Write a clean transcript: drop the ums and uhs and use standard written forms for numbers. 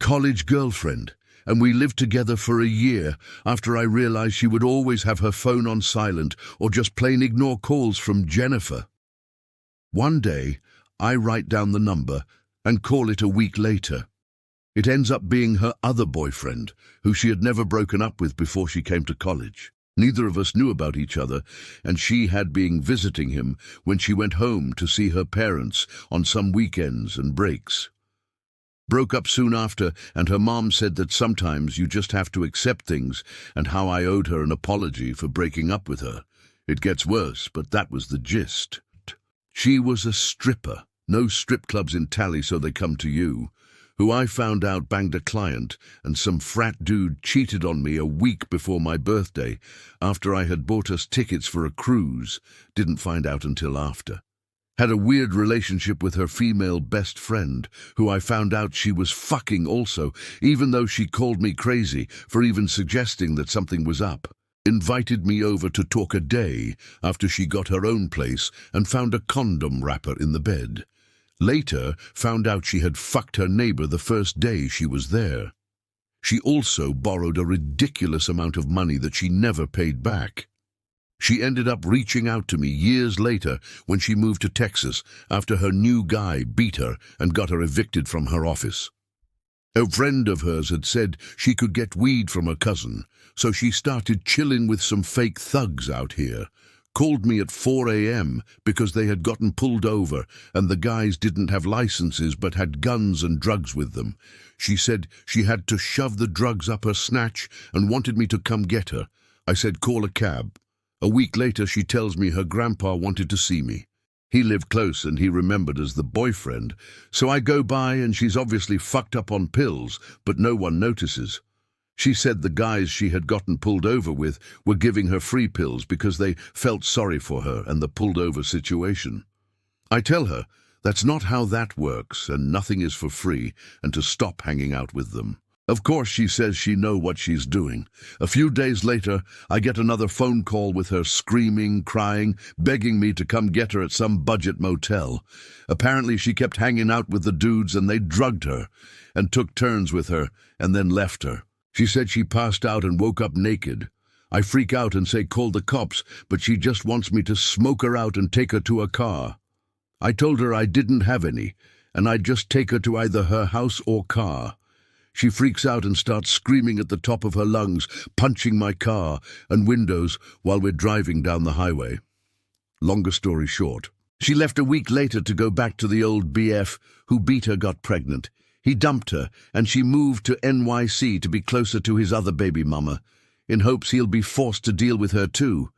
college girlfriend, and we lived together for a year after I realized she would always have her phone on silent or just plain ignore calls from Jennifer. One day, I write down the number and call it a week later. It ends up being her other boyfriend, who she had never broken up with before she came to college. Neither of us knew about each other, and she had been visiting him when she went home to see her parents on some weekends and breaks. Broke up soon after, and her mom said that sometimes you just have to accept things, and how I owed her an apology for breaking up with her. It gets worse, but that was the gist. She was a stripper. No strip clubs in Tally, so they come to you. Who I found out banged a client, and some frat dude cheated on me a week before my birthday, after I had bought us tickets for a cruise. Didn't find out until after. Had a weird relationship with her female best friend, who I found out she was fucking also, even though she called me crazy for even suggesting that something was up. Invited me over to talk a day after she got her own place and found a condom wrapper in the bed. Later, found out she had fucked her neighbor the first day she was there. She also borrowed a ridiculous amount of money that she never paid back. She ended up reaching out to me years later when she moved to Texas after her new guy beat her and got her evicted from her office. A friend of hers had said she could get weed from her cousin, so she started chilling with some fake thugs out here. Called me at 4 a.m. because they had gotten pulled over and the guys didn't have licenses but had guns and drugs with them. She said she had to shove the drugs up her snatch and wanted me to come get her. I said call a cab. A week later she tells me her grandpa wanted to see me. He lived close and he remembered as the boyfriend, so I go by and she's obviously fucked up on pills, but no one notices. She said the guys she had gotten pulled over with were giving her free pills because they felt sorry for her and the pulled over situation. I tell her that's not how that works and nothing is for free and to stop hanging out with them. Of course she says she knows what she's doing. A few days later, I get another phone call with her screaming, crying, begging me to come get her at some budget motel. Apparently she kept hanging out with the dudes and they drugged her and took turns with her and then left her. She said she passed out and woke up naked. I freak out and say call the cops, but she just wants me to smoke her out and take her to a car. I told her I didn't have any, and I'd just take her to either her house or car. She freaks out and starts screaming at the top of her lungs, punching my car and windows while we're driving down the highway. Longer story short, she left a week later to go back to the old BF who beat her, got pregnant. He dumped her, and she moved to NYC to be closer to his other baby mama, in hopes he'll be forced to deal with her too.